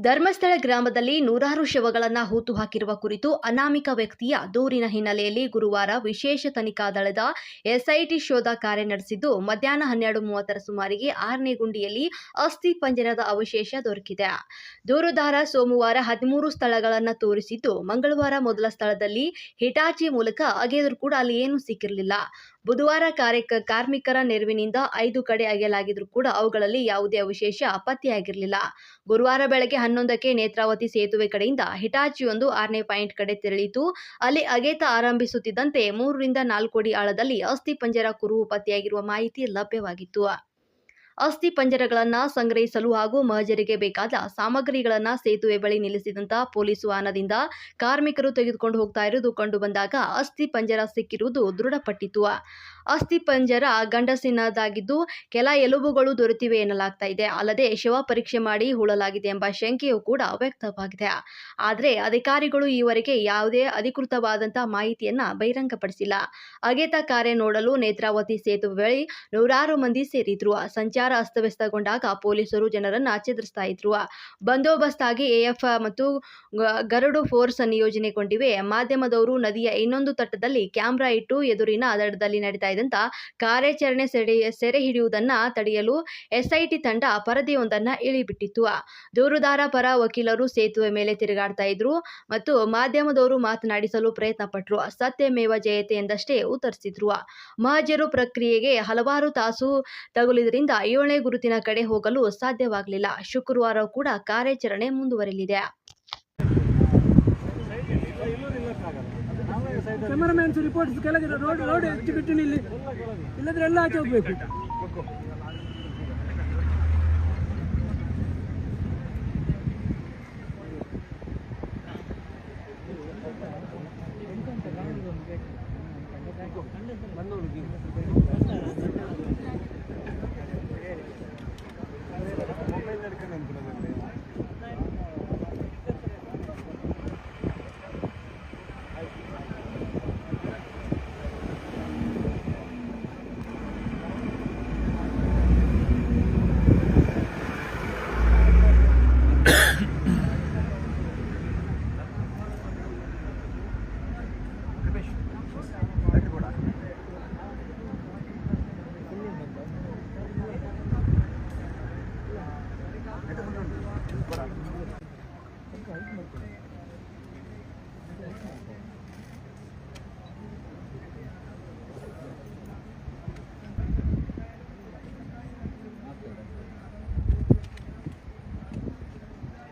ಧರ್ಮಸ್ಥಳ ಗ್ರಾಮದಲ್ಲಿ ನೂರಾರು ಶವಗಳನ್ನು ಹೂತು ಹಾಕಿರುವ ಕುರಿತು ಅನಾಮಿಕ ವ್ಯಕ್ತಿಯ ದೂರಿನ ಹಿನ್ನೆಲೆಯಲ್ಲಿ ಗುರುವಾರ ವಿಶೇಷ ತನಿಖಾ ದಳದ ಎಸ್ಐಟಿ ಶೋಧ ಕಾರ್ಯ ನಡೆಸಿದ್ದು ಮಧ್ಯಾಹ್ನ 12:30 ಸುಮಾರಿಗೆ 6ನೇ ಗುಂಡಿಯಲ್ಲಿ ಅಸ್ಥಿ ಪಂಜರದ ಅವಶೇಷ ದೊರಕಿದೆ. ದೂರುದಾರ ಸೋಮವಾರ 13 ಸ್ಥಳಗಳನ್ನು ತೋರಿಸಿದ್ದು, ಮಂಗಳವಾರ ಮೊದಲ ಸ್ಥಳದಲ್ಲಿ ಹಿಟಾಚಿ ಮೂಲಕ ಅಗೆದರೂ ಕೂಡ ಅಲ್ಲಿ ಏನೂ ಸಿಕ್ಕಿರಲಿಲ್ಲ. ಬುಧವಾರ ಕಾರ್ಮಿಕರ ನೆರವಿನಿಂದ 5 ಕಡೆ ಅಗೆಯಲಾಗಿದ್ರೂ ಕೂಡ ಅವುಗಳಲ್ಲಿ ಯಾವುದೇ ಅವಶೇಷ ಪತ್ತೆಯಾಗಿರಲಿಲ್ಲ. ಗುರುವಾರ ಬೆಳಗ್ಗೆ 11ಕ್ಕೆ ನೇತ್ರಾವತಿ ಸೇತುವೆ ಕಡೆಯಿಂದ ಹಿಟಾಚಿಯೊಂದು 6ನೇ ಪಾಯಿಂಟ್ ಕಡೆ ತೆರಳಿತು. ಅಲ್ಲಿ ಅಗೆತ ಆರಂಭಿಸುತ್ತಿದ್ದಂತೆ 3 ರಿಂದ 4 ಅಡಿ ಆಳದಲ್ಲಿ ಅಸ್ಥಿ ಪಂಜರ ಕುರುಹು ಪತ್ತೆಯಾಗಿರುವ ಮಾಹಿತಿ ಲಭ್ಯವಾಗಿತ್ತು. ಅಸ್ಥಿ ಪಂಜರಗಳನ್ನು ಸಂಗ್ರಹಿಸಲು ಹಾಗೂ ಮಹಜರಿಗೆ ಬೇಕಾದ ಸಾಮಗ್ರಿಗಳನ್ನು ಸೇತುವೆ ಬಳಿ ನಿಲ್ಲಿಸಿದಂತ ಪೊಲೀಸ್ ವಾಹನದಿಂದ ಕಾರ್ಮಿಕರು ತೆಗೆದುಕೊಂಡು ಹೋಗ್ತಾ ಇರುವುದು ಕಂಡು ಬಂದಾಗ ಅಸ್ಥಿ ಪಂಜರ ಸಿಕ್ಕಿರುವುದು ದೃಢಪಟ್ಟಿತು. ಅಸ್ಥಿ ಪಂಜರ ಗಂಡಸಿನದಾಗಿದ್ದು ಕೆಲ ಎಲುಬುಗಳು ದೊರೆತಿವೆ ಎನ್ನಲಾಗ್ತಾ ಇದೆ. ಅಲ್ಲದೆ ಶವ ಪರೀಕ್ಷೆ ಮಾಡಿ ಹೂಳಲಾಗಿದೆ ಎಂಬ ಶಂಕೆಯೂ ಕೂಡ ವ್ಯಕ್ತವಾಗಿದೆ. ಆದರೆ ಅಧಿಕಾರಿಗಳು ಈವರೆಗೆ ಯಾವುದೇ ಅಧಿಕೃತವಾದಂತಹ ಮಾಹಿತಿಯನ್ನ ಬಹಿರಂಗಪಡಿಸಿಲ್ಲ. ಅಗೆತ ಕಾರ್ಯ ನೋಡಲು ನೇತ್ರಾವತಿ ಸೇತುವೆ ಬಳಿ ನೂರಾರು ಮಂದಿ ಸೇರಿದ್ರು. ಸಂಚಾರ ಅಸ್ತವ್ಯಸ್ತಗೊಂಡಾಗ ಪೊಲೀಸರು ಜನರನ್ನ ಚದುರಿಸ್ತಾ ಇದ್ರು. ಬಂದೋಬಸ್ತ್ ಆಗಿ ಎಎಫ್ ಮತ್ತು ಗರುಡು ಫೋರ್ಸ್ ನಿಯೋಜನೆಗೊಂಡಿವೆ. ಮಾಧ್ಯಮದವರು ನದಿಯ ಇನ್ನೊಂದು ತಟ್ಟದಲ್ಲಿ ಕ್ಯಾಮೆರಾ ಇಟ್ಟು ಎದುರಿನ ದಡದಲ್ಲಿ ನಡೀತಾ ಇದ್ದಂತ ಕಾರ್ಯಾಚರಣೆ ಸೆರೆ ಹಿಡಿಯುವುದನ್ನ ತಡೆಯಲು ಎಸ್ಐಟಿ ತಂಡ ಪರದೆಯೊಂದನ್ನ ಇಳಿಬಿಟ್ಟಿತ್ತು. ದೂರುದಾರ ಪರ ವಕೀಲರು ಸೇತುವೆ ಮೇಲೆ ತಿರುಗಾಡ್ತಾ ಇದ್ರು ಮತ್ತು ಮಾಧ್ಯಮದವರು ಮಾತನಾಡಿಸಲು ಪ್ರಯತ್ನ ಪಟ್ಟರು. ಸತ್ಯಮೇವ ಜಯತೆ ಎಂದಷ್ಟೇ ಉತ್ತರಿಸಿದ್ರು. ಮಹಜರು ಪ್ರಕ್ರಿಯೆಗೆ ಹಲವಾರು ತಾಸು ತಗುಲಿದ್ರಿಂದ 7ನೇ ಗುರುತಿನ ಕಡೆ ಹೋಗಲು ಸಾಧ್ಯವಾಗಲಿಲ್ಲ. ಶುಕ್ರವಾರ ಕೂಡ ಕಾರ್ಯಾಚರಣೆ ಮುಂದುವರಿಯಲಿದೆ. ಕ್ಯಾಮರಾಮನ್ಸ್ ರಿಪೋರ್ಟ್ಸ್ ಕೆಳಗೆ ರೋಡ್ ಹೆಚ್ಚು ಬಿಟ್ಟು ನಿಲ್ಲಿ, ಇಲ್ಲದ್ರೆ ಎಲ್ಲ ಆಚೆ ಹೋಗ್ಬೇಕು.